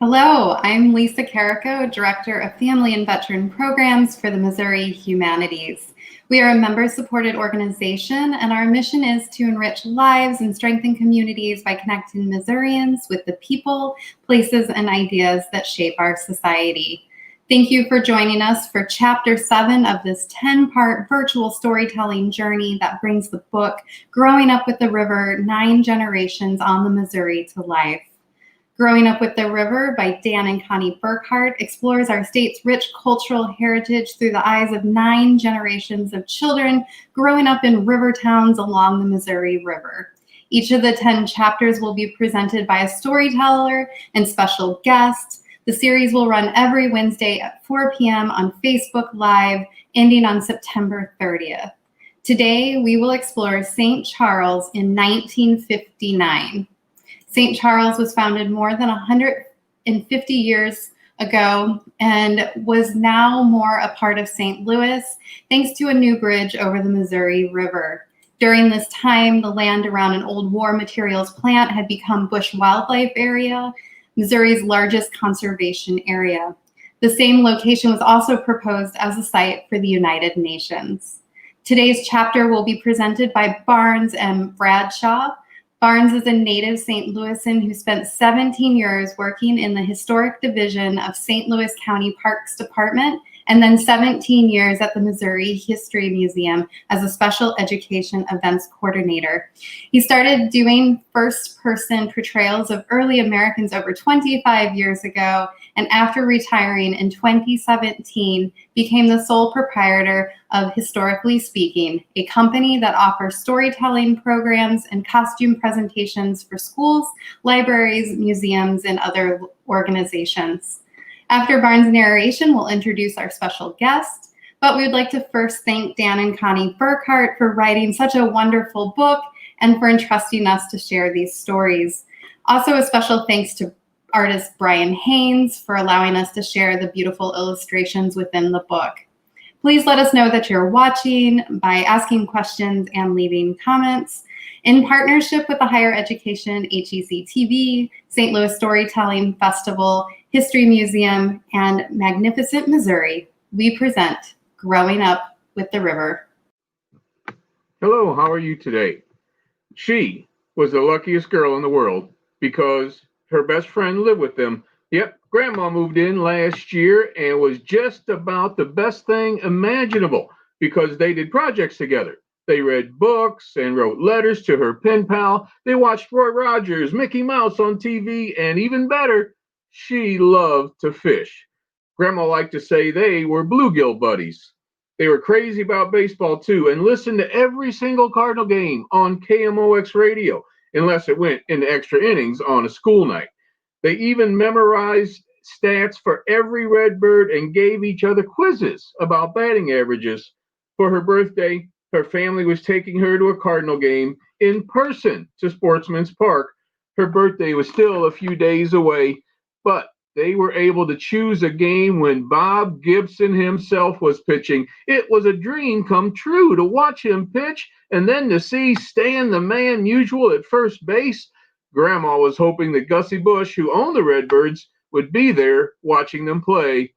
Hello, I'm Lisa Carrico, Director of Family and Veteran Programs for the Missouri Humanities. We are a member-supported organization, and our mission is to enrich lives and strengthen communities by connecting Missourians with the people, places, and ideas that shape our society. Thank you for joining us for Chapter 7 of this 10-part virtual storytelling journey that brings the book, Growing Up with the River, 9 Generations on the Missouri to life. Growing Up with the River by Dan and Connie Burkhart explores our state's rich cultural heritage through the eyes of 9 generations of children growing up in river towns along the Missouri River. Each of the 10 chapters will be presented by a storyteller and special guests. The series will run every Wednesday at 4 p.m. on Facebook Live, ending on September 30th. Today, we will explore St. Charles in 1959. St. Charles was founded more than 150 years ago and was now more a part of St. Louis, thanks to a new bridge over the Missouri River. During this time, the land around an old war materials plant had become Busch Wildlife Area, Missouri's largest conservation area. The same location was also proposed as a site for the United Nations. Today's chapter will be presented by Barnes and Bradshaw. Barnes is a native St. Louisan who spent 17 years working in the Historic Division of St. Louis County Parks Department and then 17 years at the Missouri History Museum as a special education events coordinator. He started doing first-person portrayals of early Americans over 25 years ago, and after retiring in 2017, became the sole proprietor of Historically Speaking, a company that offers storytelling programs and costume presentations for schools, libraries, museums, and other organizations. After Barnes' narration, we'll introduce our special guest, but we would like to first thank Dan and Connie Burkhart for writing such a wonderful book and for entrusting us to share these stories. Also, a special thanks to artist Brian Haynes for allowing us to share the beautiful illustrations within the book. Please let us know that you're watching by asking questions and leaving comments. In partnership with the Higher Education HEC TV, St. Louis Storytelling Festival, History Museum, and Magnificent Missouri, we present Growing Up with the River. Hello, how are you today? She was the luckiest girl in the world because her best friend lived with them. Yep, Grandma moved in last year and was just about the best thing imaginable because they did projects together. They read books and wrote letters to her pen pal. They watched Roy Rogers, Mickey Mouse on TV, and even better, she loved to fish. Grandma liked to say they were bluegill buddies. They were crazy about baseball too and listened to every single Cardinal game on KMOX radio, unless it went into extra innings on a school night. They even memorized stats for every Redbird and gave each other quizzes about batting averages. For her birthday, her family was taking her to a Cardinal game in person to Sportsman's Park. Her birthday was still a few days away, but they were able to choose a game when Bob Gibson himself was pitching. It was a dream come true to watch him pitch and then to see Stan the Man Musial at first base. Grandma was hoping that Gussie Busch, who owned the Redbirds, would be there watching them play.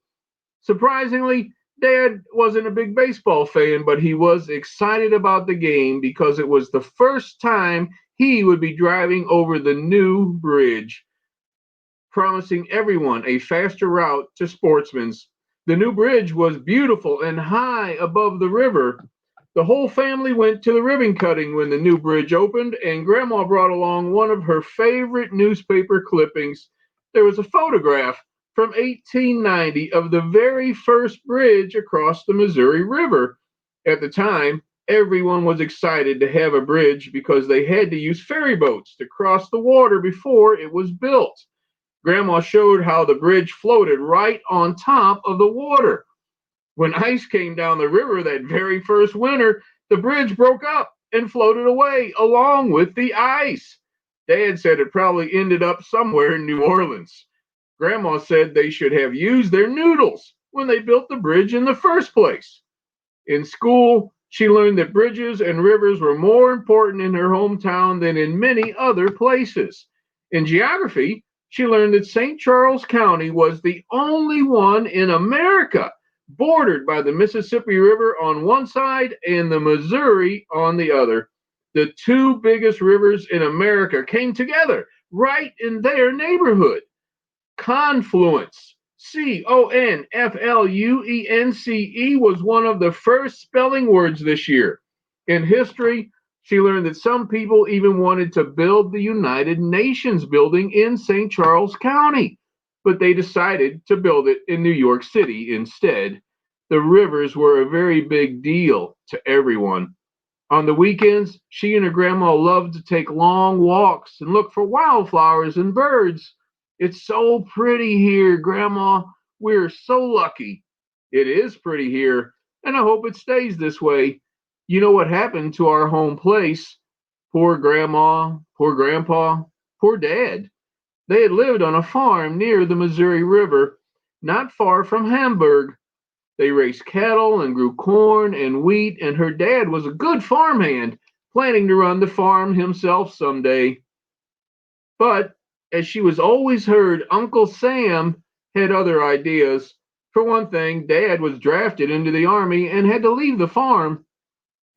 Surprisingly, Dad wasn't a big baseball fan, but he was excited about the game because it was the first time he would be driving over the new bridge, promising everyone a faster route to Sportsman's. The new bridge was beautiful and high above the river. The whole family went to the ribbon cutting when the new bridge opened, and Grandma brought along one of her favorite newspaper clippings. There was a photograph from 1890 of the very first bridge across the Missouri River. At the time, everyone was excited to have a bridge because they had to use ferry boats to cross the water before it was built. Grandma showed how the bridge floated right on top of the water. When ice came down the river that very first winter, the bridge broke up and floated away along with the ice. Dad said it probably ended up somewhere in New Orleans. Grandma said they should have used their noodles when they built the bridge in the first place. In school, she learned that bridges and rivers were more important in her hometown than in many other places. In geography, she learned that St. Charles County was the only one in America bordered by the Mississippi River on one side and the Missouri on the other. The two biggest rivers in America came together right in their neighborhood. Confluence, Confluence, was one of the first spelling words this year. In history, she learned that some people even wanted to build the United Nations building in St. Charles County, but they decided to build it in New York City instead. The rivers were a very big deal to everyone. On the weekends, she and her grandma loved to take long walks and look for wildflowers and birds. It's so pretty here, Grandma. We're so lucky. It is pretty here, and I hope it stays this way. You know what happened to our home place? Poor Grandma, poor Grandpa, poor Dad. They had lived on a farm near the Missouri River, not far from Hamburg. They raised cattle and grew corn and wheat, and her dad was a good farmhand, planning to run the farm himself someday. But as she was always heard, Uncle Sam had other ideas. For one thing, Dad was drafted into the Army and had to leave the farm.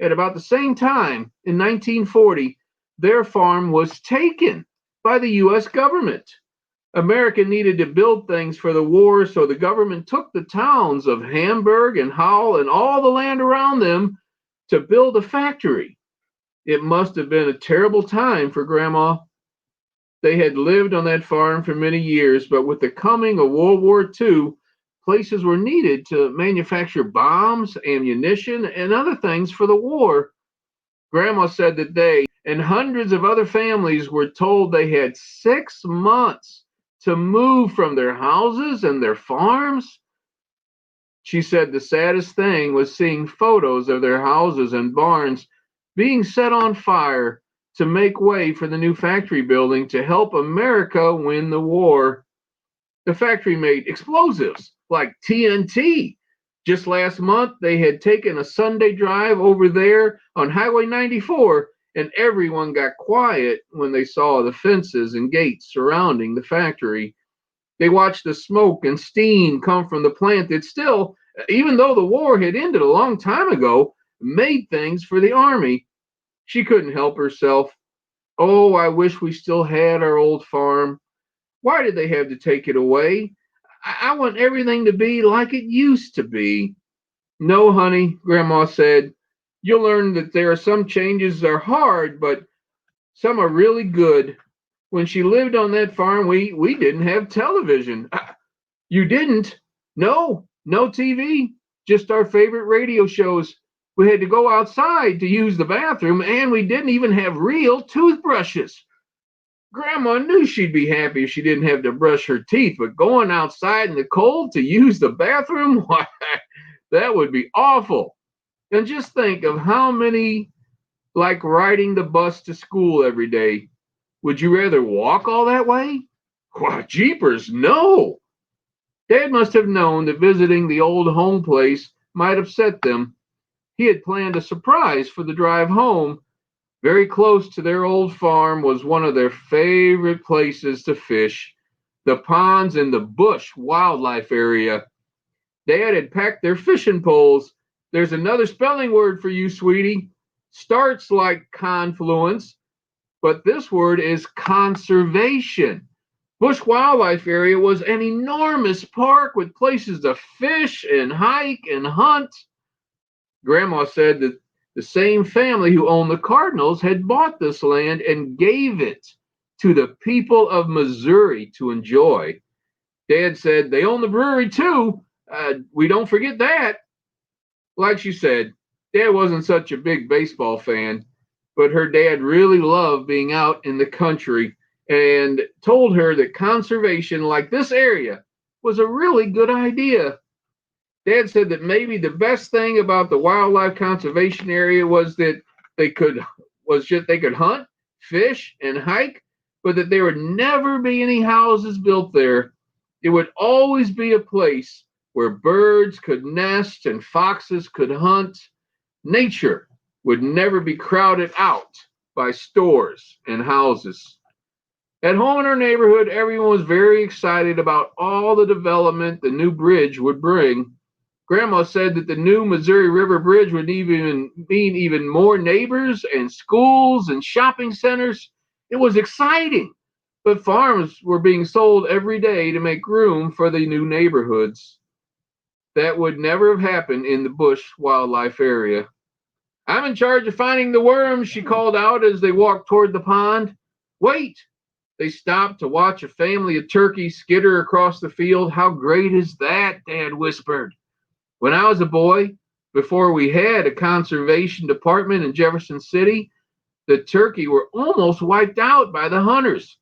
At about the same time, in 1940, their farm was taken by the U.S. government. America needed to build things for the war, so the government took the towns of Hamburg and Hull and all the land around them to build a factory. It must have been a terrible time for Grandma. They had lived on that farm for many years, but with the coming of World War II, places were needed to manufacture bombs, ammunition, and other things for the war. Grandma said that they and hundreds of other families were told they had 6 months to move from their houses and their farms. She said the saddest thing was seeing photos of their houses and barns being set on fire to make way for the new factory building to help America win the war. The factory made explosives like TNT. Just last month, they had taken a Sunday drive over there on Highway 94, and everyone got quiet when they saw the fences and gates surrounding the factory. They watched the smoke and steam come from the plant that still, even though the war had ended a long time ago, made things for the Army. She couldn't help herself. Oh, I wish we still had our old farm. Why did they have to take it away? I want everything to be like it used to be. No, honey, Grandma said. You'll learn that there are some changes that are hard, but some are really good. When she lived on that farm, we didn't have television. You didn't? No, no TV, just our favorite radio shows. We had to go outside to use the bathroom, and we didn't even have real toothbrushes. Grandma knew she'd be happy if she didn't have to brush her teeth, but going outside in the cold to use the bathroom, why, that would be awful. And just think of how many like riding the bus to school every day. Would you rather walk all that way? Why, jeepers, no. Dad must have known that visiting the old home place might upset them. He had planned a surprise for the drive home. Very close to their old farm was one of their favorite places to fish, the ponds in the Busch Wildlife Area. Dad had packed their fishing poles. There's another spelling word for you, sweetie. Starts like confluence, but this word is conservation. Busch Wildlife Area was an enormous park with places to fish and hike and hunt. Grandma said that the same family who owned the Cardinals had bought this land and gave it to the people of Missouri to enjoy. Dad said they own the brewery too. We don't forget that. Like she said, Dad wasn't such a big baseball fan, but her dad really loved being out in the country and told her that conservation like this area was a really good idea. Dad said that maybe the best thing about the wildlife conservation area was that they could they could hunt, fish, and hike, but that there would never be any houses built there. It would always be a place where birds could nest and foxes could hunt. Nature would never be crowded out by stores and houses. At home in our neighborhood, everyone was very excited about all the development the new bridge would bring. Grandma said that the new Missouri River Bridge would even mean even more neighbors and schools and shopping centers. It was exciting, but farms were being sold every day to make room for the new neighborhoods. That would never have happened in the Busch Wildlife Area. I'm in charge of finding the worms, she called out as they walked toward the pond. Wait! They stopped to watch a family of turkeys skitter across the field. How great is that? Dad whispered. When I was a boy, before we had a conservation department in Jefferson City, the turkey were almost wiped out by the hunters.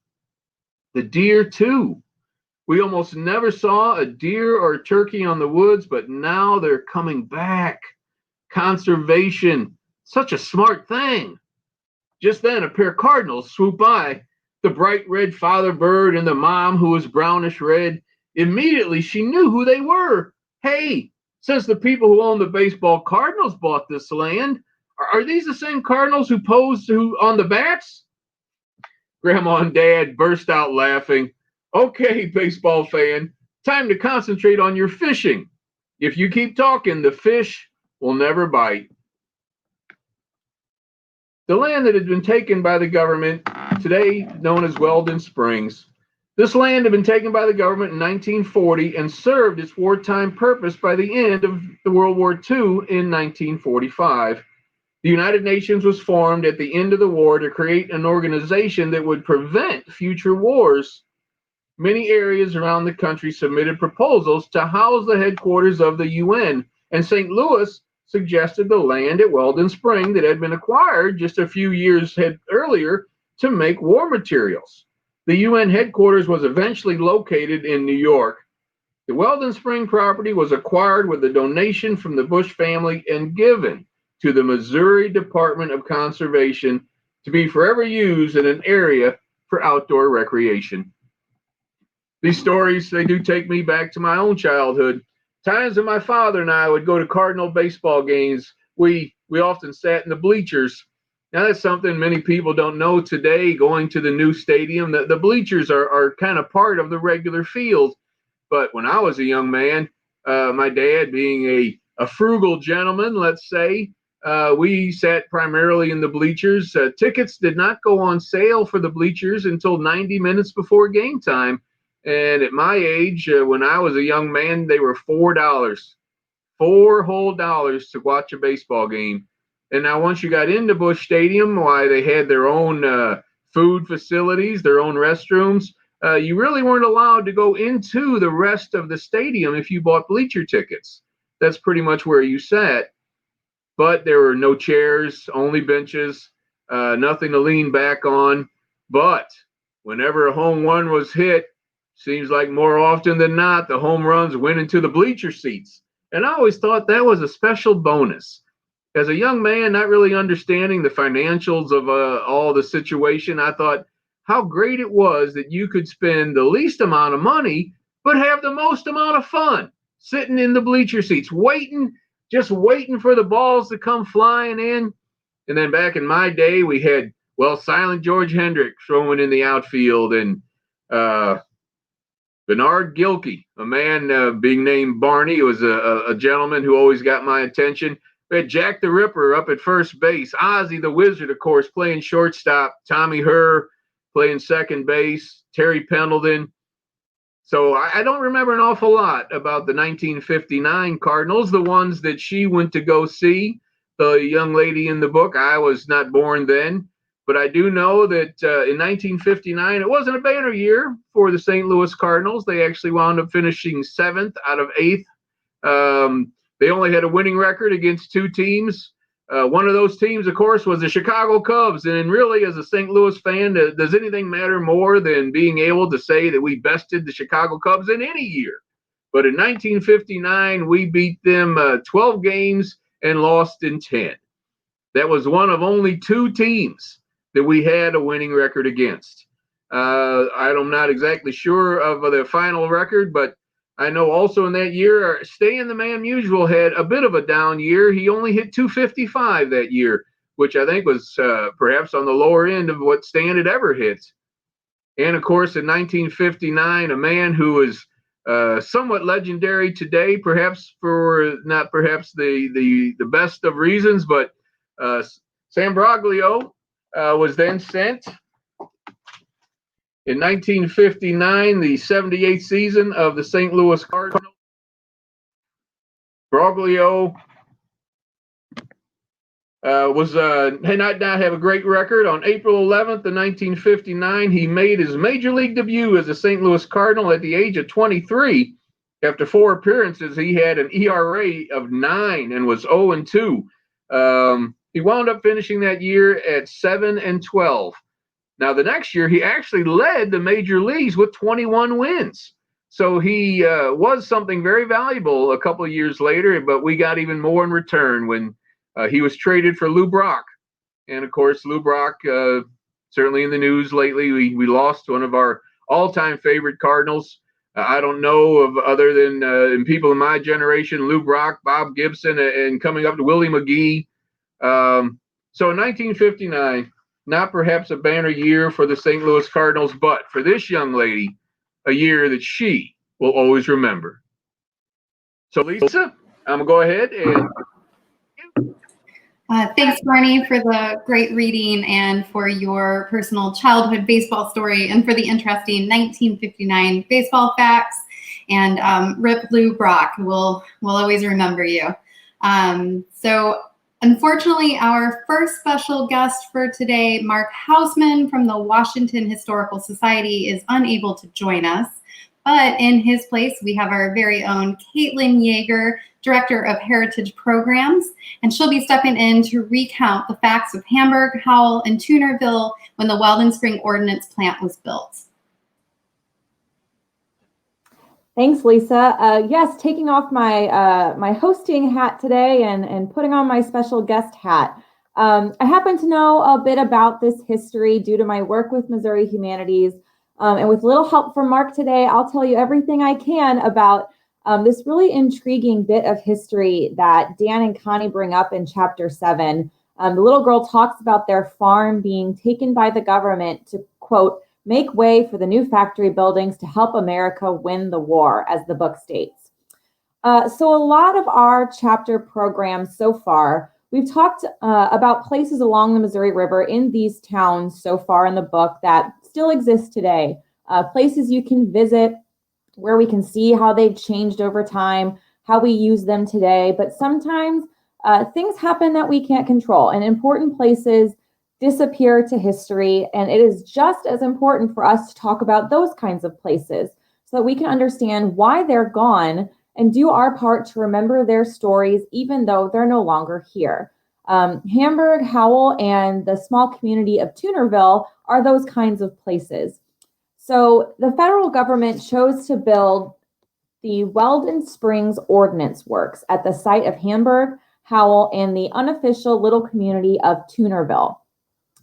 The deer, too. We almost never saw a deer or a turkey on the woods, but now they're coming back. Conservation, such a smart thing. Just then, a pair of cardinals swooped by, the bright red father bird and the mom, who was brownish red. Immediately, she knew who they were. Hey, since the people who own the baseball Cardinals bought this land, are these the same Cardinals who posed on the bats? Grandma and Dad burst out laughing. Okay, baseball fan, time to concentrate on your fishing. If you keep talking, the fish will never bite. The land that had been taken by the government, today known as Weldon Springs. This land had been taken by the government in 1940 and served its wartime purpose by the end of the World War II in 1945. The United Nations was formed at the end of the war to create an organization that would prevent future wars. Many areas around the country submitted proposals to house the headquarters of the UN, and St. Louis suggested the land at Weldon Spring that had been acquired just a few years earlier to make war materials. The UN headquarters was eventually located in New York. The Weldon Spring property was acquired with a donation from the Busch family and given to the Missouri Department of Conservation to be forever used in an area for outdoor recreation. These stories, they do take me back to my own childhood. Times when my father and I would go to Cardinal baseball games, we often sat in the bleachers. Now that's something many people don't know today, going to the new stadium. The bleachers are kind of part of the regular field. But when I was a young man, my dad being a frugal gentleman, let's say, we sat primarily in the bleachers. Tickets did not go on sale for the bleachers until 90 minutes before game time. And at my age, when I was a young man, they were $4, four whole dollars to watch a baseball game. And now once you got into Busch Stadium, why they had their own food facilities, their own restrooms, you really weren't allowed to go into the rest of the stadium if you bought bleacher tickets. That's pretty much where you sat. But there were no chairs, only benches, nothing to lean back on. But whenever a home run was hit, seems like more often than not, the home runs went into the bleacher seats. And I always thought that was a special bonus. As a young man, not really understanding the financials of all the situation, I thought how great it was that you could spend the least amount of money, but have the most amount of fun sitting in the bleacher seats, just waiting for the balls to come flying in. And then back in my day, we had, well, silent George Hendricks throwing in the outfield, and Bernard Gilkey, a man being named Barney. He was a gentleman who always got my attention. We had Jack the Ripper up at first base. Ozzy the Wizard, of course, playing shortstop. Tommy Herr playing second base. Terry Pendleton. So I don't remember an awful lot about the 1959 Cardinals, the ones that she went to go see, the young lady in the book. I was not born then. But I do know that in 1959, it wasn't a banner year for the St. Louis Cardinals. They actually wound up finishing 7th out of 8th. They only had a winning record against 2 teams. One of those teams, of course, was the Chicago Cubs. And really, as a St. Louis fan, does anything matter more than being able to say that we bested the Chicago Cubs in any year? But in 1959, we beat them 12 games and lost in 10. That was one of only 2 teams that we had a winning record against. I'm not exactly sure of the final record, but I know also in that year, Stan the Man Musial had a bit of a down year. He only hit 255 that year, which I think was perhaps on the lower end of what Stan had ever hit. And of course, in 1959, a man who is somewhat legendary today, perhaps for not perhaps the best of reasons, but Sam Broglio was then sent in 1959, the 78th season of the St. Louis Cardinals. Broglio had not have a great record. On April 11th of 1959, he made his major league debut as a St. Louis Cardinal at the age of 23. After 4 appearances, he had an ERA of 9 and was 0-2. He wound up finishing that year at 7-12. Now, the next year, he actually led the major leagues with 21 wins. So he was something very valuable a couple of years later, but we got even more in return when he was traded for Lou Brock. And, of course, Lou Brock, certainly in the news lately, we lost one of our all-time favorite Cardinals. I don't know of other than people in my generation, Lou Brock, Bob Gibson, and coming up to Willie McGee. So in 1959, not perhaps a banner year for the St. Louis Cardinals, but for this young lady, a year that she will always remember. So, Lisa, I'm going to go ahead and... Thanks, Barney, for the great reading and for your personal childhood baseball story and for the interesting 1959 baseball facts. And Rip Lou Brock, we'll always remember you. So unfortunately, our first special guest for today, Mark Hausman from the Washington Historical Society, is unable to join us. But in his place, we have our very own Caitlin Yeager, Director of Heritage Programs, and she'll be stepping in to recount the facts of Hamburg, Howell, and Toonerville when the Weldon Spring Ordnance Plant was built. Thanks, Lisa. Yes, taking off my my hosting hat today and putting on my special guest hat. I happen to know a bit about this history due to my work with Missouri Humanities. And with little help from Mark today, I'll tell you everything I can about this really intriguing bit of history that Dan and Connie bring up in Chapter 7. The little girl talks about their farm being taken by the government to, quote, make way for the new factory buildings to help America win the war, as the book states. So a lot of our chapter programs so far, we've talked about places along the Missouri River in these towns so far in the book that still exist today, places you can visit where we can see how they've changed over time, how we use them today. But sometimes things happen that we can't control, and important places disappear to history. And it is just as important for us to talk about those kinds of places so that we can understand why they're gone and do our part to remember their stories, even though they're no longer here. Hamburg, Howell, and the small community of Toonerville are those kinds of places. So the federal government chose to build the Weldon Springs Ordnance Works at the site of Hamburg, Howell, and the unofficial little community of Toonerville.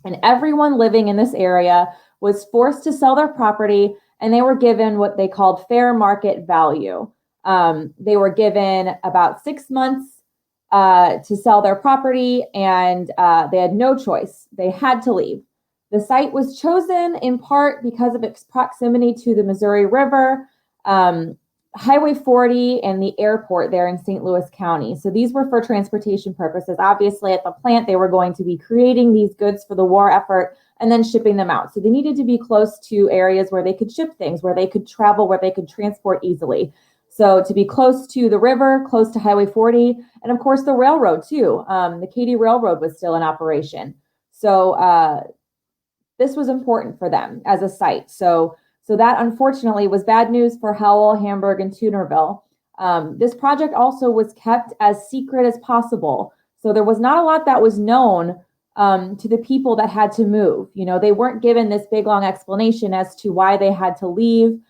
And everyone living in this area was forced to sell their property, and they were given what they called fair market value. They were given about 6 months to sell their property, and they had no choice. They had to leave. The site was chosen in part because of its proximity to the Missouri River, Highway 40, and the airport there in St. Louis County. So these were for transportation purposes. Obviously, at the plant, they were going to be creating these goods for the war effort and then shipping them out. So they needed to be close to areas where they could ship things, where they could travel, where they could transport easily. So to be close to the river, close to Highway 40, and of course the railroad too. The Katy Railroad was still in operation. So this was important for them as a site. So that unfortunately was bad news for Howell, Hamburg, and Toonerville. This project also was kept as secret as possible. So there was not a lot that was known to the people that had to move. You know, they weren't given this big long explanation as to why they had to leave.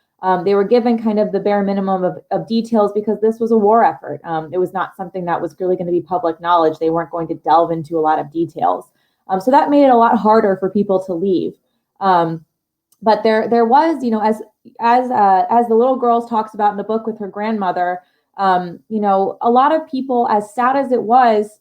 They were given kind of the bare minimum of details because this was a war effort. It was not something that was really going to be public knowledge. They weren't going to delve into a lot of details. So that made it a lot harder for people to leave. But there was, you know, as the little girl talks about in the book with her grandmother, you know, a lot of people, as sad as it was,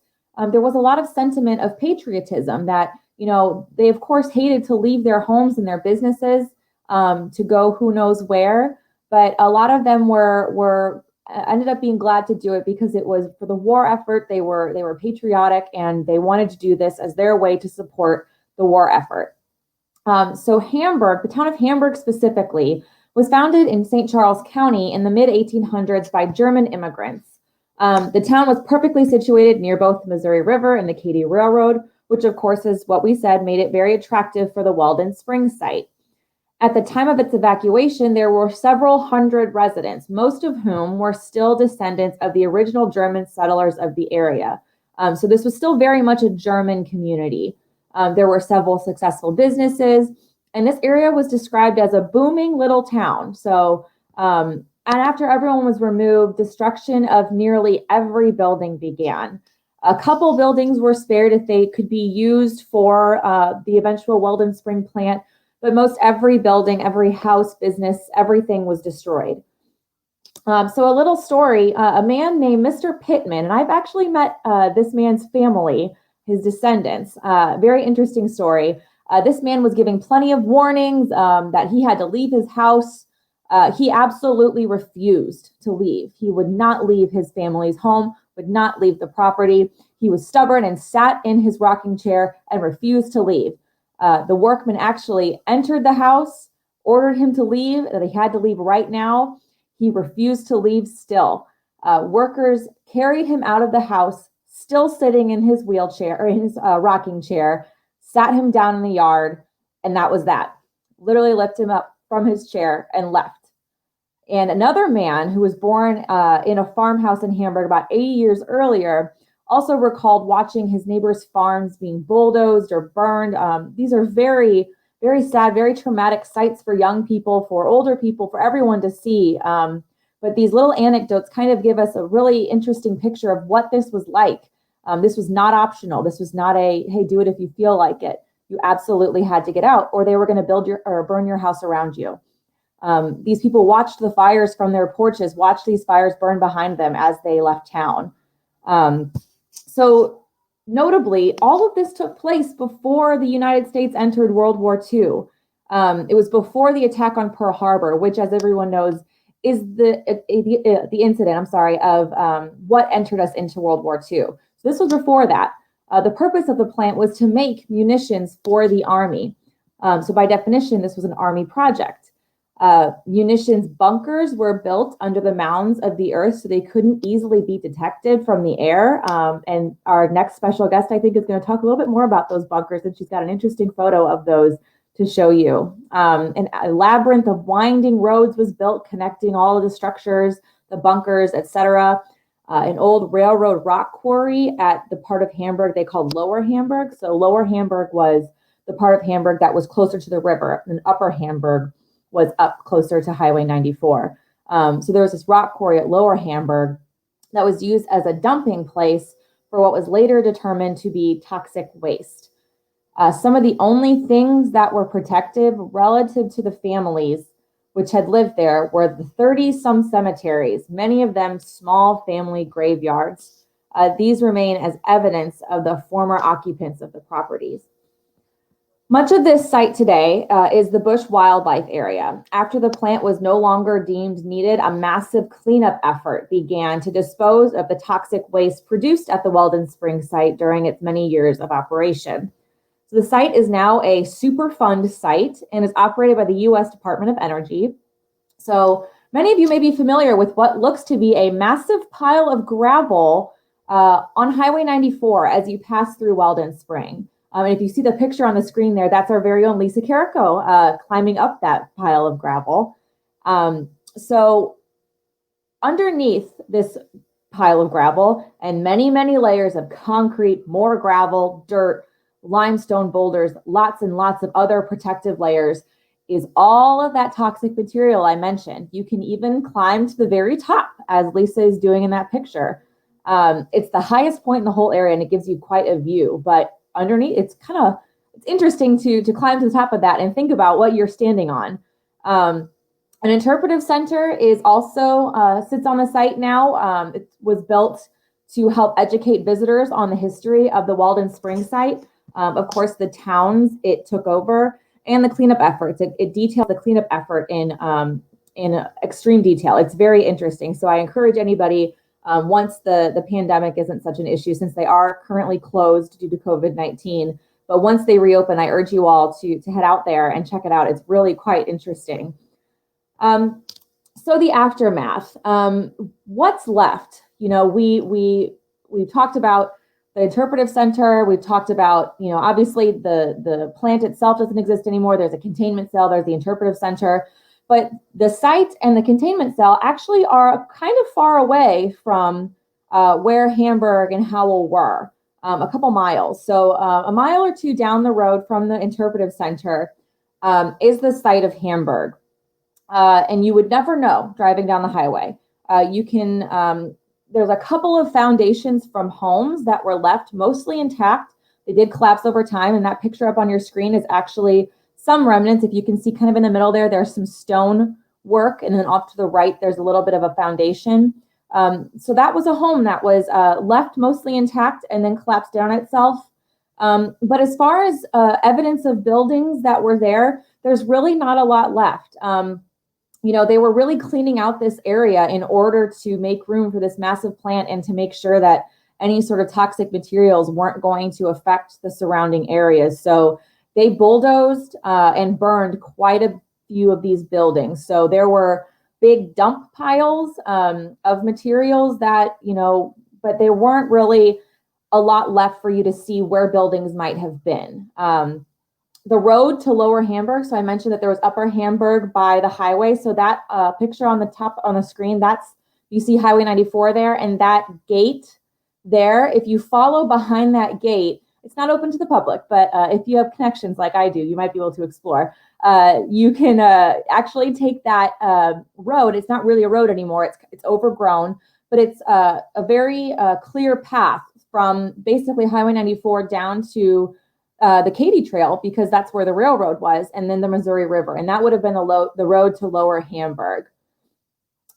there was a lot of sentiment of patriotism that, you know, they of course hated to leave their homes and their businesses, to go who knows where. But a lot of them were ended up being glad to do it because it was for the war effort. They were patriotic and they wanted to do this as their way to support the war effort. So Hamburg, the town of Hamburg specifically, was founded in St. Charles County in the mid-1800s by German immigrants. The town was perfectly situated near both the Missouri River and the Katy Railroad, which of course is what we said made it very attractive for the Weldon Springs site. At the time of its evacuation, there were several hundred residents, most of whom were still descendants of the original German settlers of the area. So this was still very much a German community. There were several successful businesses, and this area was described as a booming little town. So, and after everyone was removed, destruction of nearly every building began. A couple buildings were spared if they could be used for the eventual Weldon Spring plant, but most every building, every house, business, everything was destroyed. So a little story, a man named Mr. Pittman, and I've actually met this man's family, his descendants. Very interesting story. This man was giving plenty of warnings that he had to leave his house. He absolutely refused to leave. He would not leave his family's home, would not leave the property. He was stubborn and sat in his rocking chair and refused to leave. The workman actually entered the house, ordered him to leave, that he had to leave right now. He refused to leave still. Workers carried him out of the house, still sitting in his wheelchair or in his rocking chair, sat him down in the yard, and that was that. Literally lifted him up from his chair and left. And another man who was born in a farmhouse in Hamburg about 80 years earlier also recalled watching his neighbors' farms being bulldozed or burned. These are very, very sad, very traumatic sights for young people, for older people, for everyone to see. But these little anecdotes kind of give us a really interesting picture of what this was like. This was not optional. This was not a, hey, do it if you feel like it. You absolutely had to get out, or they were going to build your or burn your house around you. These people watched the fires from their porches, watched these fires burn behind them as they left town. So notably, all of this took place before the United States entered World War II. It was before the attack on Pearl Harbor, which, as everyone knows, is the incident, of what entered us into World War II. So this was before that. The purpose of the plant was to make munitions for the Army. So by definition, this was an Army project. Munitions bunkers were built under the mounds of the earth so they couldn't easily be detected from the air. And our next special guest, I think, is going to talk a little bit more about those bunkers, and she's got an interesting photo of those to show you. And a labyrinth of winding roads was built connecting all of the structures, the bunkers, etc. An old railroad rock quarry at the part of Hamburg they called Lower Hamburg. So Lower Hamburg was the part of Hamburg that was closer to the river, and Upper Hamburg was up closer to Highway 94. So there was this rock quarry at Lower Hamburg that was used as a dumping place for what was later determined to be toxic waste. Some of the only things that were protective relative to the families which had lived there were the 30-some cemeteries, many of them small family graveyards. These remain as evidence of the former occupants of the properties. Much of this site today is the Busch Wildlife Area. After the plant was no longer deemed needed, a massive cleanup effort began to dispose of the toxic waste produced at the Weldon Springs site during its many years of operation. So the site is now a Superfund site and is operated by the U.S. Department of Energy. So many of you may be familiar with what looks to be a massive pile of gravel on Highway 94 as you pass through Weldon Spring. And if you see the picture on the screen there, that's our very own Lisa Carrico climbing up that pile of gravel. So underneath this pile of gravel and many, many layers of concrete, more gravel, dirt, limestone boulders, lots and lots of other protective layers is all of that toxic material I mentioned. You can even climb to the very top, as Lisa is doing in that picture. It's the highest point in the whole area, and it gives you quite a view. But underneath, it's interesting to climb to the top of that and think about what you're standing on. An interpretive center is also sits on the site now. It was built to help educate visitors on the history of the Weldon Springs site. Of course, the towns it took over and the cleanup efforts. It details the cleanup effort in extreme detail. It's very interesting. So I encourage anybody, once the pandemic isn't such an issue, since they are currently closed due to COVID-19, but once they reopen, I urge you all to head out there and check it out. It's really quite interesting. So the aftermath, what's left? You know, we've talked about the interpretive center. We've talked about, you know, obviously the plant itself doesn't exist anymore. There's a containment cell, there's the interpretive center, but the site and the containment cell actually are kind of far away from where Hamburg and Howell were, a couple miles. So a mile or two down the road from the interpretive center is the site of Hamburg. And you would never know driving down the highway. There's a couple of foundations from homes that were left mostly intact. They did collapse over time, and that picture up on your screen is actually some remnants. If you can see kind of in the middle there's some stone work, and then off to the right, there's a little bit of a foundation. So that was a home that was left mostly intact and then collapsed down itself. But as far as evidence of buildings that were there, there's really not a lot left. You know, they were really cleaning out this area in order to make room for this massive plant and to make sure that any sort of toxic materials weren't going to affect the surrounding areas. So they bulldozed and burned quite a few of these buildings. So there were big dump piles of materials that, you know, but there weren't really a lot left for you to see where buildings might have been. The road to Lower Hamburg, so I mentioned that there was Upper Hamburg by the highway. So that picture on the top on the screen, you see Highway 94 there, and that gate there, if you follow behind that gate, it's not open to the public, but if you have connections like I do, you might be able to explore. You can actually take that road. It's not really a road anymore. It's overgrown, but it's a very clear path from basically Highway 94 down to the Katy Trail, because that's where the railroad was, and then the Missouri River. And that would have been the road to Lower Hamburg.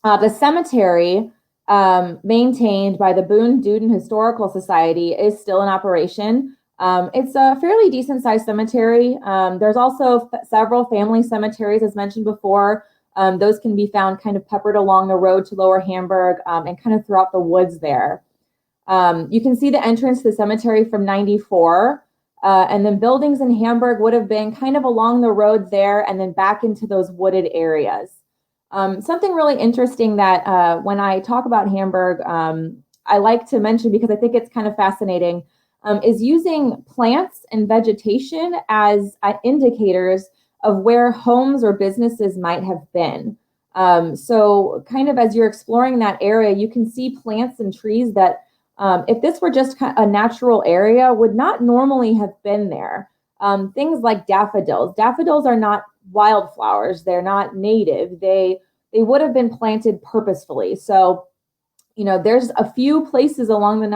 The cemetery maintained by the Boone Duden Historical Society is still in operation. It's a fairly decent sized cemetery. There's also several family cemeteries, as mentioned before. Those can be found kind of peppered along the road to Lower Hamburg and kind of throughout the woods there. You can see the entrance to the cemetery from 94. And then buildings in Hamburg would have been kind of along the road there and then back into those wooded areas. Something really interesting that when I talk about Hamburg, I like to mention, because I think it's kind of fascinating, is using plants and vegetation as indicators of where homes or businesses might have been. So kind of as you're exploring that area, you can see plants and trees that if this were just a natural area, would not normally have been there. Things like daffodils. Daffodils are not wildflowers. They're not native. They would have been planted purposefully. So, you know, there's a few places along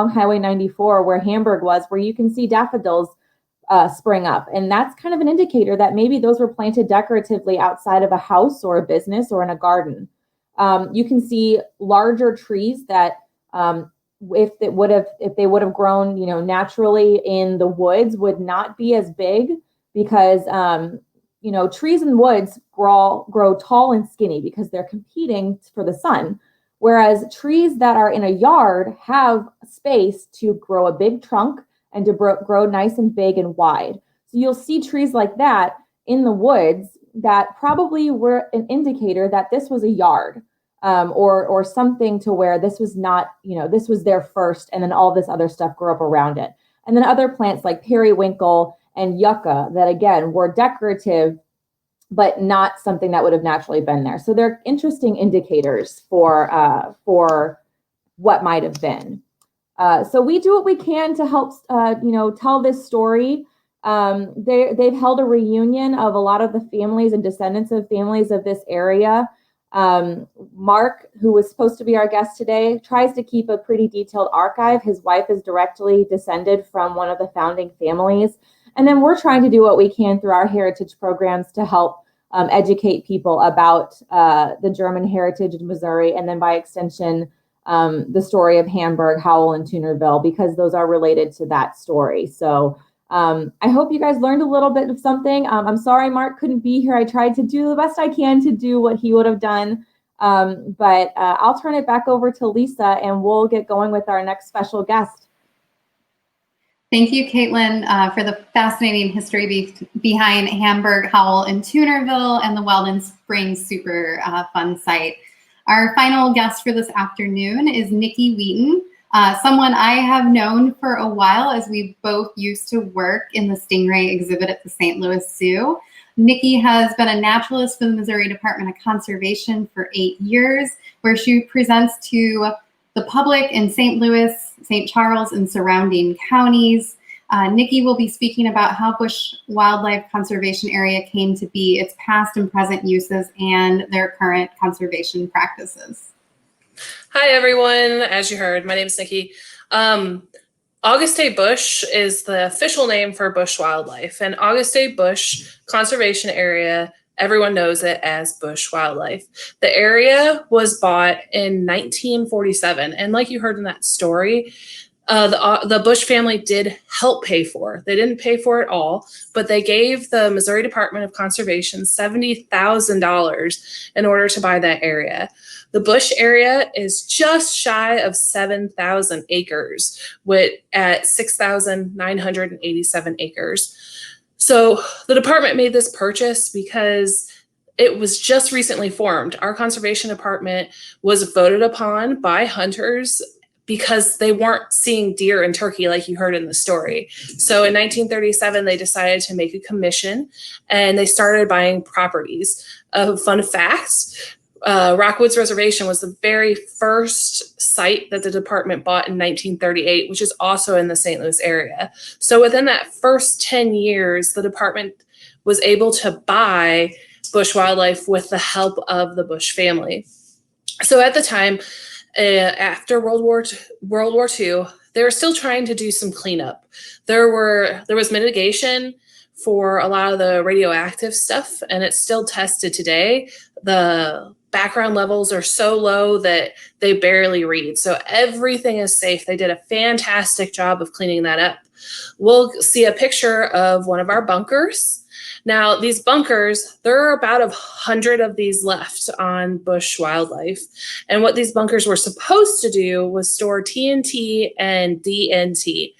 Highway 94 where Hamburg was, where you can see daffodils spring up. And that's kind of an indicator that maybe those were planted decoratively outside of a house or a business or in a garden. You can see larger trees that if they would have grown, you know, naturally in the woods, would not be as big, because you know, trees and woods grow tall and skinny because they're competing for the sun, whereas trees that are in a yard have space to grow a big trunk and to grow nice and big and wide. So you'll see trees like that in the woods that probably were an indicator that this was a yard. Or something to where this was not, you know, this was there first, and then all this other stuff grew up around it. And then other plants like periwinkle and yucca that, again, were decorative, but not something that would have naturally been there. So they're interesting indicators for what might have been. So we do what we can to help, you know, tell this story. They've held a reunion of a lot of the families and descendants of families of this area. Mark, who was supposed to be our guest today, tries to keep a pretty detailed archive. His wife is directly descended from one of the founding families. And then we're trying to do what we can through our heritage programs to help educate people about the German heritage in Missouri, and then by extension, the story of Hamburg, Howell, and Toonerville, because those are related to that story. So I hope you guys learned a little bit of something. I'm sorry Mark couldn't be here. I tried to do the best I can to do what he would have done. But I'll turn it back over to Lisa and we'll get going with our next special guest. Thank you, Caitlin, for the fascinating history behind Hamburg Howl in Tunerville and the Weldon Springs super fun site. Our final guest for this afternoon is Nicki Wheaton, someone I have known for a while as we both used to work in the stingray exhibit at the St. Louis Zoo. Nicki has been a naturalist for the Missouri Department of Conservation for 8 years, where she presents to the public in St. Louis, St. Charles, and surrounding counties. Nicki will be speaking about how Busch Wildlife Conservation Area came to be, its past and present uses, and their current conservation practices. Hi, everyone. As you heard, my name is Nicki. Auguste Busch is the official name for Busch Wildlife, and Auguste Busch Conservation Area, everyone knows it as Busch Wildlife. The area was bought in 1947, and like you heard in that story, the Busch family did help pay for it. They didn't pay for it all, but they gave the Missouri Department of Conservation $70,000 in order to buy that area. The Busch area is just shy of 7,000 acres, at 6,987 acres. So the department made this purchase because it was just recently formed. Our conservation department was voted upon by hunters because they weren't seeing deer and turkey like you heard in the story. So in 1937, they decided to make a commission and they started buying properties. Fun fact, Rockwoods Reservation was the very first site that the department bought in 1938, which is also in the St. Louis area. So within that first 10 years, the department was able to buy Busch Wildlife with the help of the Busch family. So at the time, after World War II, they were still trying to do some cleanup. There was mitigation for a lot of the radioactive stuff, and it's still tested today. The background levels are so low that they barely read. So everything is safe. They did a fantastic job of cleaning that up. We'll see a picture of one of our bunkers. Now, these bunkers, there are about 100 of these left on Busch Wildlife. And what these bunkers were supposed to do was store TNT and DNT.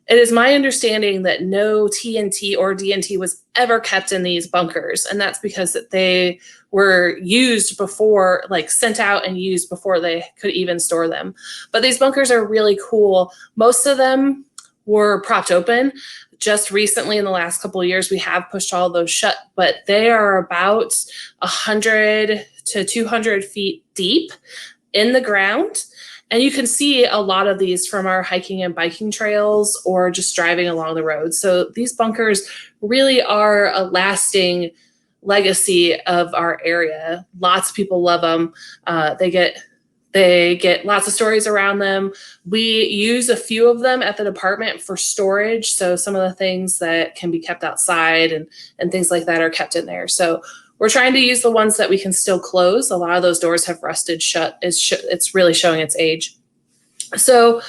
It is my understanding that no TNT or DNT was ever kept in these bunkers. And that's because they were used before, like sent out and used before they could even store them. But these bunkers are really cool. Most of them were propped open. Just recently in the last couple of years, we have pushed all those shut, but they are about 100 to 200 feet deep in the ground. And you can see a lot of these from our hiking and biking trails or just driving along the road. So these bunkers really are a lasting legacy of our area. Lots of people love them. They get lots of stories around them. We use a few of them at the department for storage. So some of the things that can be kept outside and things like that are kept in there. So we're trying to use the ones that we can still close. A lot of those doors have rusted shut. It's really showing its age. So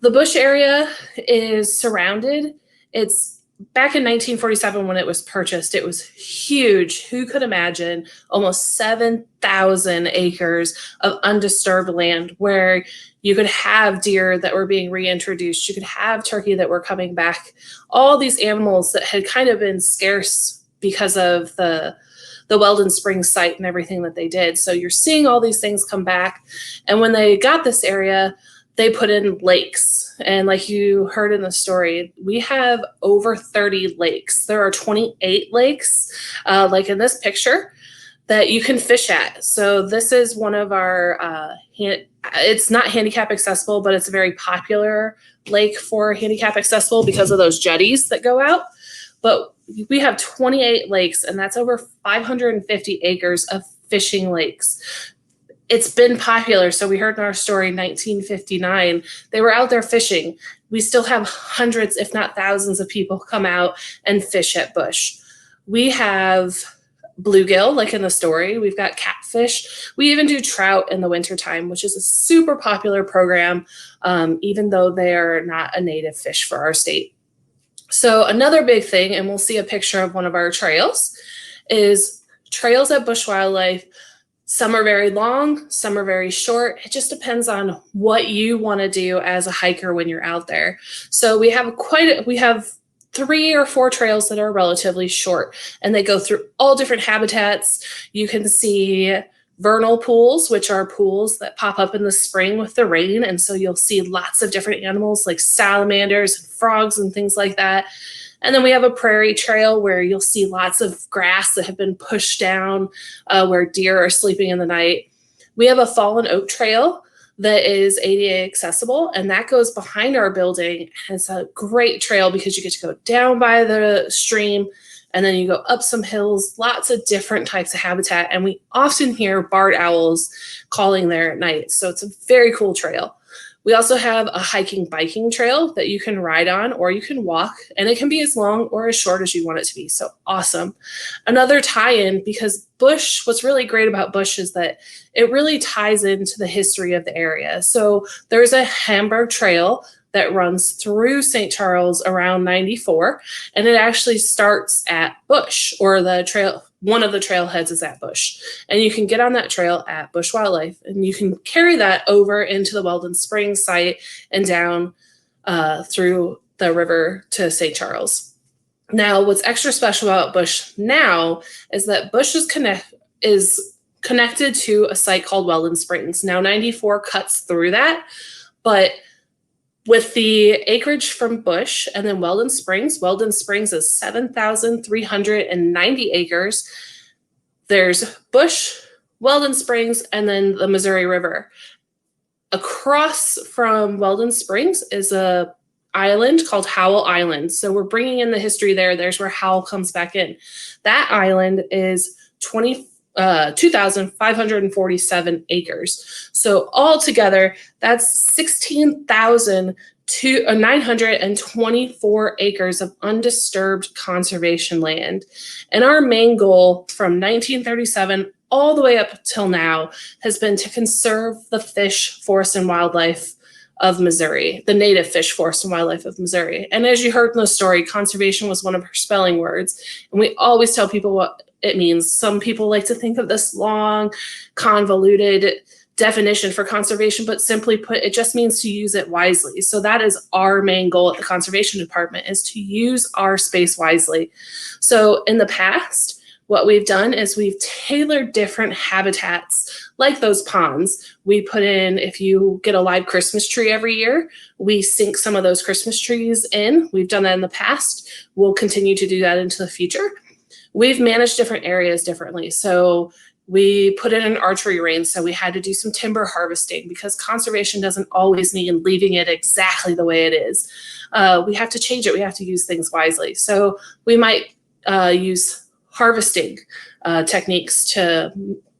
the Busch area is surrounded. It's back in 1947 when it was purchased, it was huge. Who could imagine almost 7,000 acres of undisturbed land where you could have deer that were being reintroduced. You could have turkey that were coming back. All these animals that had kind of been scarce because of the Weldon Springs site and everything that they did. So you're seeing all these things come back. And when they got this area, they put in lakes. And like you heard in the story, we have over 30 lakes. There are 28 lakes, like in this picture, that you can fish at. So this is one of our, it's not handicap accessible, but it's a very popular lake for handicap accessible because of those jetties that go out. But we have 28 lakes, and that's over 550 acres of fishing lakes. It's been popular. So we heard in our story, 1959, they were out there fishing. We still have hundreds, if not thousands of people come out and fish at Busch. We have bluegill, like in the story. We've got catfish. We even do trout in the wintertime, which is a super popular program, even though they are not a native fish for our state. So another big thing, and we'll see a picture of one of our trails, is trails at Busch Wildlife. Some are very long, some are very short. It just depends on what you want to do as a hiker when you're out there. So we have 3 or 4 trails that are relatively short, and they go through all different habitats. You can see vernal pools, which are pools that pop up in the spring with the rain. And so you'll see lots of different animals like salamanders and frogs and things like that. And then we have a prairie trail where you'll see lots of grass that have been pushed down, where deer are sleeping in the night. We have a fallen oak trail that is ADA accessible, and that goes behind our building. And it's a great trail because you get to go down by the stream, and then you go up some hills, lots of different types of habitat. And we often hear barred owls calling there at night. So it's a very cool trail. We also have a hiking biking trail that you can ride on or you can walk, and it can be as long or as short as you want it to be. So awesome. Another tie-in, because Busch, what's really great about Busch is that it really ties into the history of the area. So there's a Hamburg Trail that runs through St. Charles around 94, and it actually starts at Busch, or the trail. One of the trailheads is at Busch, and you can get on that trail at Busch Wildlife, and you can carry that over into the Weldon Springs site and down through the river to St. Charles. Now, what's extra special about Busch now is that Busch is connected to a site called Weldon Springs. Now, 94 cuts through that, but with the acreage from Busch and then Weldon Springs is 7,390 acres. There's Busch, Weldon Springs, and then the Missouri River. Across from Weldon Springs is a island called Howell Island. So we're bringing in the history there. There's where Howell comes back in. That island is 2,547 acres. So altogether, that's 16,924 acres of undisturbed conservation land. And our main goal from 1937 all the way up till now has been to conserve the fish, forest, and wildlife of Missouri, the native fish, forest, and wildlife of Missouri. And as you heard in the story, conservation was one of her spelling words. And we always tell people what it means. Some people like to think of this long, convoluted definition for conservation, but simply put, it just means to use it wisely. So that is our main goal at the Conservation Department, is to use our space wisely. So in the past, what we've done is we've tailored different habitats, like those ponds. We put in, if you get a live Christmas tree every year, we sink some of those Christmas trees in. We've done that in the past. We'll continue to do that into the future. We've managed different areas differently. So we put in an archery range, so we had to do some timber harvesting because conservation doesn't always mean leaving it exactly the way it is. We have to change it. We have to use things wisely. So we might use harvesting techniques to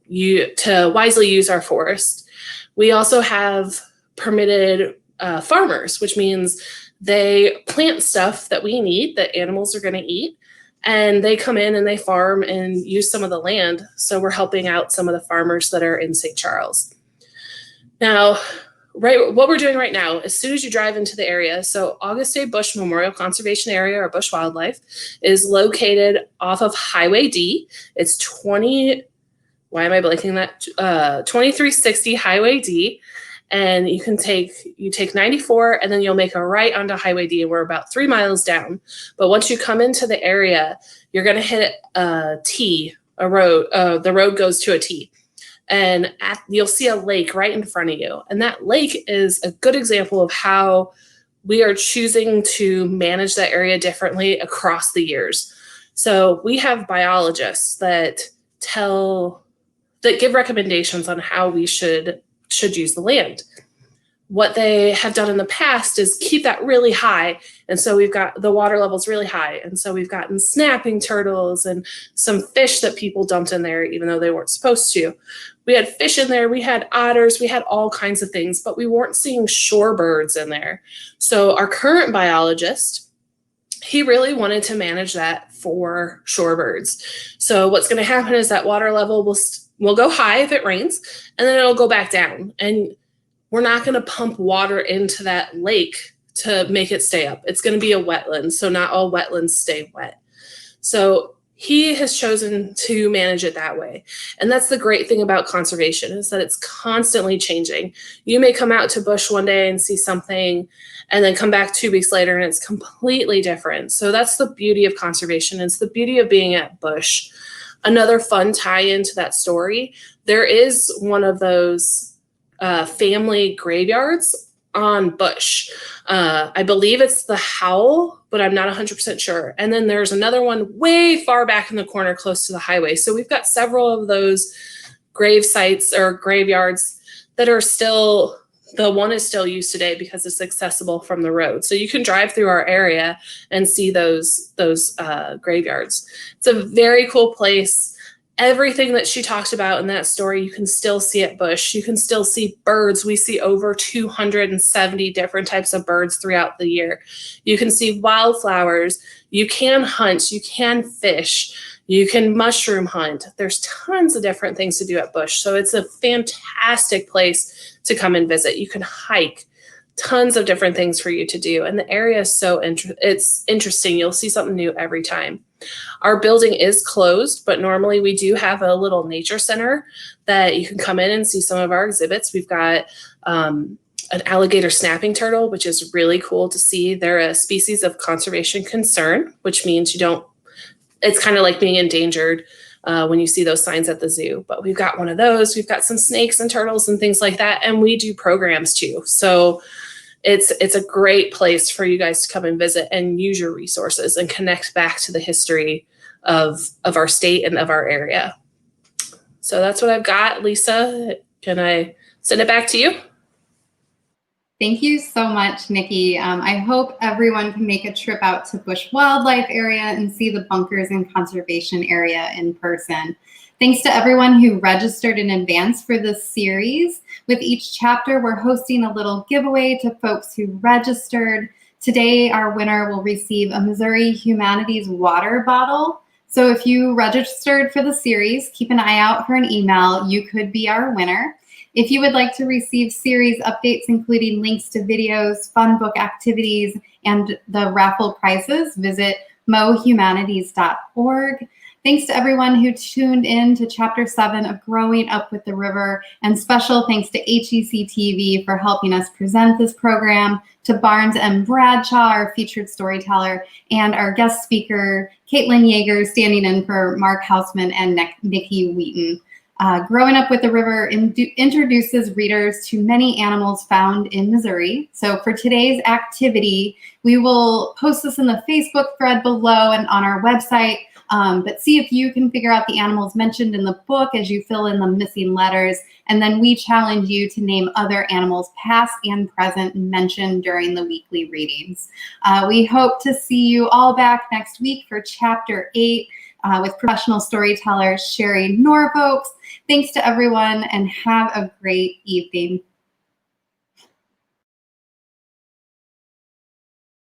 wisely use our forest. We also have permitted farmers, which means they plant stuff that we need, that animals are going to eat, and they come in and they farm and use some of the land. So we're helping out some of the farmers that are in St. Charles. Now, what we're doing right now, as soon as you drive into the area, so August A. Busch Memorial Conservation Area, or Busch Wildlife, is located off of Highway D. It's 2360 Highway D. And you take 94 and then you'll make a right onto Highway D, and we're about 3 miles down. But once you come into the area, you're going to hit a road. The road goes to a T, and you'll see a lake right in front of you. And that lake is a good example of how we are choosing to manage that area differently across the years. So we have biologists that give recommendations on how we should use the land. What they have done in the past is keep that really high. And so we've got the water levels really high. And so we've gotten snapping turtles and some fish that people dumped in there, even though they weren't supposed to. We had fish in there, we had otters, we had all kinds of things, but we weren't seeing shorebirds in there. So our current biologist, he really wanted to manage that for shorebirds. So what's going to happen is that water level will go high if it rains, and then it'll go back down. And we're not going to pump water into that lake to make it stay up. It's going to be a wetland, so not all wetlands stay wet. So he has chosen to manage it that way. And that's the great thing about conservation, is that it's constantly changing. You may come out to Busch one day and see something, and then come back 2 weeks later and it's completely different. So that's the beauty of conservation. It's the beauty of being at Busch. Another fun tie into that story, there is one of those family graveyards on Busch. I believe it's the Howl, but I'm not 100% sure. And then there's another one way far back in the corner close to the highway. So we've got several of those grave sites or graveyards that are still, the one is still used today because it's accessible from the road. So you can drive through our area and see those graveyards. It's a very cool place. Everything that she talked about in that story, you can still see at Busch. You can still see birds. We see over 270 different types of birds throughout the year. You can see wildflowers. You can hunt. You can fish. You can mushroom hunt. There's tons of different things to do at Busch. So it's a fantastic place to come and visit. You can hike. Tons of different things for you to do. And the area is so it's interesting. You'll see something new every time. Our building is closed, but normally we do have a little nature center that you can come in and see some of our exhibits. We've got an alligator snapping turtle, which is really cool to see. They're a species of conservation concern, which means it's kind of like being endangered when you see those signs at the zoo. But we've got one of those. We've got some snakes and turtles and things like that. And we do programs too. So it's a great place for you guys to come and visit and use your resources and connect back to the history of our state and of our area. So that's what I've got. Lisa, can I send it back to you? Thank you so much, Nicki. I hope everyone can make a trip out to Busch Wildlife Area and see the bunkers and conservation area in person. Thanks to everyone who registered in advance for this series. With each chapter, we're hosting a little giveaway to folks who registered. Today, our winner will receive a Missouri Humanities water bottle. So if you registered for the series, keep an eye out for an email. You could be our winner. If you would like to receive series updates, including links to videos, fun book activities, and the raffle prizes, visit mohumanities.org. Thanks to everyone who tuned in to Chapter 7 of Growing Up with the River, and special thanks to HEC TV for helping us present this program, to Barnes and Bradshaw, our featured storyteller, and our guest speaker, Caitlin Yeager, standing in for Mark Hausman and Nicki Wheaton. Growing Up with the River introduces readers to many animals found in Missouri. So for today's activity, we will post this in the Facebook thread below and on our website. But see if you can figure out the animals mentioned in the book as you fill in the missing letters. And then we challenge you to name other animals past and present mentioned during the weekly readings. We hope to see you all back next week for Chapter 8 with professional storyteller Sherry Norfolk. Thanks to everyone and have a great evening.